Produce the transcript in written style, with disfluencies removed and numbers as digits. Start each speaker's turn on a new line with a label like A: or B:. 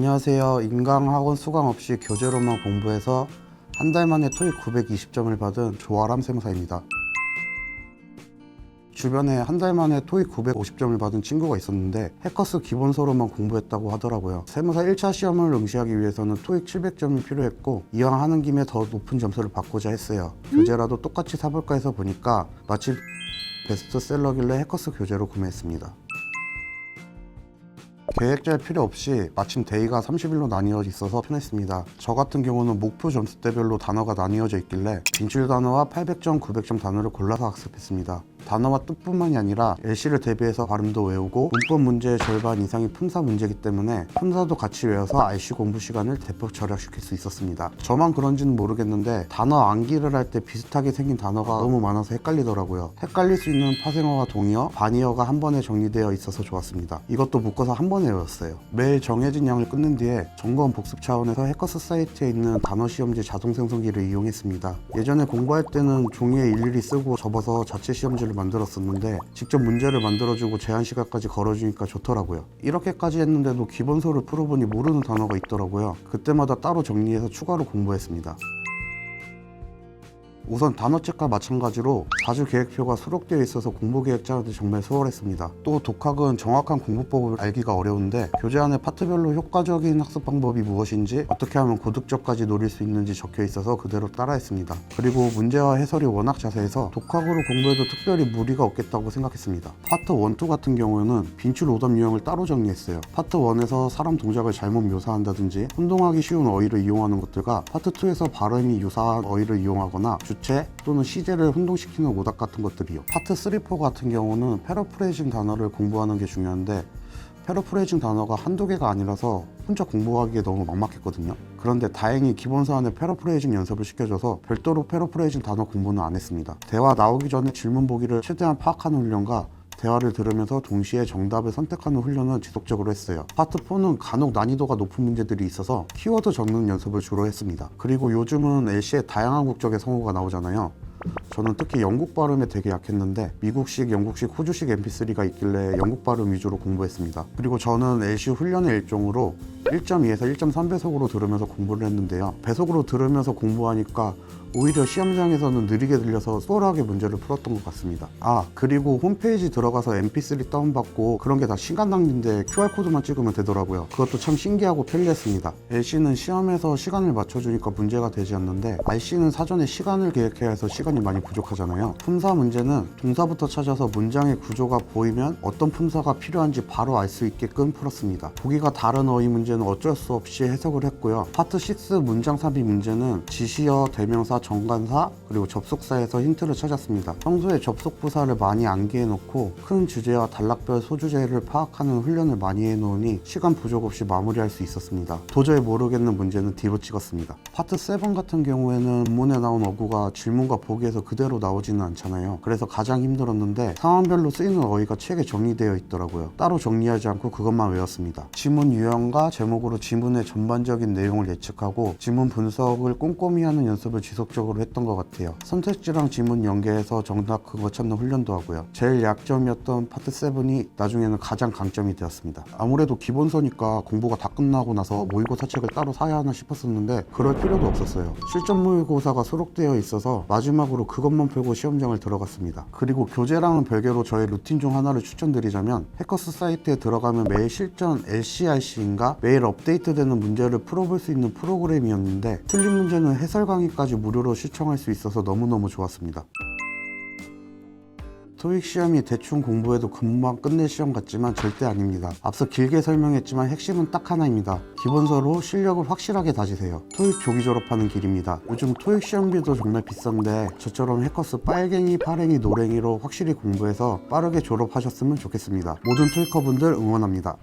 A: 안녕하세요. 인강 학원 수강 없이 교재로만 공부해서 한 달 만에 토익 920점을 받은 조아람 세무사입니다. 주변에 한 달 만에 토익 950점을 받은 친구가 있었는데 해커스 기본서로만 공부했다고 하더라고요. 세무사 1차 시험을 응시하기 위해서는 토익 700점이 필요했고 이왕 하는 김에 더 높은 점수를 받고자 했어요. 교재라도 똑같이 사볼까 해서 보니까 마침 베스트셀러길래 해커스 교재로 구매했습니다. 계획 짤 필요 없이 마침 데이가 30일로 나뉘어져 있어서 편했습니다. 저 같은 경우는 목표 점수대별로 단어가 나뉘어져 있길래 빈출 단어와 800점, 900점 단어를 골라서 학습했습니다. 단어와 뜻뿐만이 아니라 LC를 대비해서 발음도 외우고 문법 문제의 절반 이상이 품사 문제이기 때문에 품사도 같이 외워서 RC 공부 시간을 대폭 절약시킬 수 있었습니다. 저만 그런지는 모르겠는데 단어 암기를 할 때 비슷하게 생긴 단어가 너무 많아서 헷갈리더라고요. 헷갈릴 수 있는 파생어와 동의어, 반의어가 한 번에 정리되어 있어서 좋았습니다. 이것도 묶어서 한 번에 외웠어요. 매일 정해진 양을 끊는 뒤에 점검 복습 차원에서 해커스 사이트에 있는 단어 시험지 자동 생성기를 이용했습니다. 예전에 공부할 때는 종이에 일일이 쓰고 접어서 자체 시험지를 만들었었는데 직접 문제를 만들어주고 제한 시간까지 걸어주니까 좋더라고요. 이렇게까지 했는데도 기본서를 풀어보니 모르는 단어가 있더라고요. 그때마다 따로 정리해서 추가로 공부했습니다. 우선 단어책과 마찬가지로 4주 계획표가 수록되어 있어서 공부 계획 짜는데 정말 수월했습니다. 또 독학은 정확한 공부법을 알기가 어려운데 교재 안에 파트별로 효과적인 학습 방법이 무엇인지 어떻게 하면 고득점까지 노릴 수 있는지 적혀 있어서 그대로 따라했습니다. 그리고 문제와 해설이 워낙 자세해서 독학으로 공부해도 특별히 무리가 없겠다고 생각했습니다. 파트 1, 2 같은 경우에는 빈출 오답 유형을 따로 정리했어요. 파트 1에서 사람 동작을 잘못 묘사한다든지 혼동하기 쉬운 어휘를 이용하는 것들과 파트 2에서 발음이 유사한 어휘를 이용하거나 주체 또는 시제를 혼동시키는 오답 같은 것들이요. 파트 3, 4 같은 경우는 패러프레이징 단어를 공부하는 게 중요한데 패러프레이징 단어가 한두 개가 아니라서 혼자 공부하기에 너무 막막했거든요. 그런데 다행히 기본서 안에 패러프레이징 연습을 시켜줘서 별도로 패러프레이징 단어 공부는 안 했습니다. 대화 나오기 전에 질문 보기를 최대한 파악하는 훈련과 대화를 들으면서 동시에 정답을 선택하는 훈련은 지속적으로 했어요. 파트 4는 간혹 난이도가 높은 문제들이 있어서 키워드 적는 연습을 주로 했습니다. 그리고 요즘은 LC에 다양한 국적의 성우가 나오잖아요. 저는 특히 영국 발음에 되게 약했는데 미국식, 영국식, 호주식 MP3가 있길래 영국 발음 위주로 공부했습니다. 그리고 저는 LC 훈련의 일종으로 1.2에서 1.3배속으로 들으면서 공부를 했는데요. 배속으로 들으면서 공부하니까 오히려 시험장에서는 느리게 들려서 수월하게 문제를 풀었던 것 같습니다. 그리고 홈페이지 들어가서 mp3 다운받고 그런 게 다 시간 낭비인데 QR코드만 찍으면 되더라고요. 그것도 참 신기하고 편리했습니다. LC는 시험에서 시간을 맞춰주니까 문제가 되지 않는데 RC는 사전에 시간을 계획해야 해서 시간이 많이 부족하잖아요. 품사 문제는 동사부터 찾아서 문장의 구조가 보이면 어떤 품사가 필요한지 바로 알 수 있게끔 풀었습니다. 보기가 다른 어휘 문제는 어쩔 수 없이 해석을 했고요. 파트 6 문장 삽입 문제는 지시어, 대명사, 정관사, 그리고 접속사에서 힌트를 찾았습니다. 평소에 접속부사를 많이 암기해 놓고 큰 주제와 단락별 소주제를 파악하는 훈련을 많이 해 놓으니 시간 부족 없이 마무리할 수 있었습니다. 도저히 모르겠는 문제는 뒤로 찍었습니다. 파트 7 같은 경우에는 문문에 나온 어구가 질문과 보기에서 그대로 나오지는 않잖아요. 그래서 가장 힘들었는데 상황별로 쓰이는 어휘가 책에 정리되어 있더라고요. 따로 정리하지 않고 그것만 외웠습니다. 지문 유형과 제목으로 지문의 전반적인 내용을 예측하고 지문 분석을 꼼꼼히 하는 연습을 지속적으로 했던 것 같아요. 선택지랑 지문 연계해서 정답 그거 찾는 훈련도 하고요. 제일 약점이었던 파트 7이 나중에는 가장 강점이 되었습니다. 아무래도 기본서니까 공부가 다 끝나고 나서 모의고사 책을 따로 사야 하나 싶었었는데 그럴 필요도 없었어요. 실전 모의고사가 수록되어 있어서 마지막으로 그것만 풀고 시험장을 들어갔습니다. 그리고 교재랑은 별개로 저의 루틴 중 하나를 추천드리자면 해커스 사이트에 들어가면 매일 실전 LCRC인가 매일 업데이트되는 문제를 풀어볼 수 있는 프로그램이었는데 틀린 문제는 해설 강의까지 무료로 시청할 수 있어서 너무너무 좋았습니다. 토익 시험이 대충 공부해도 금방 끝낼 시험 같지만 절대 아닙니다. 앞서 길게 설명했지만 핵심은 딱 하나입니다. 기본서로 실력을 확실하게 다지세요. 토익 조기 졸업하는 길입니다. 요즘 토익 시험비도 정말 비싼데 저처럼 해커스 빨갱이, 파랭이, 노랭이로 확실히 공부해서 빠르게 졸업하셨으면 좋겠습니다. 모든 토익커분들 응원합니다.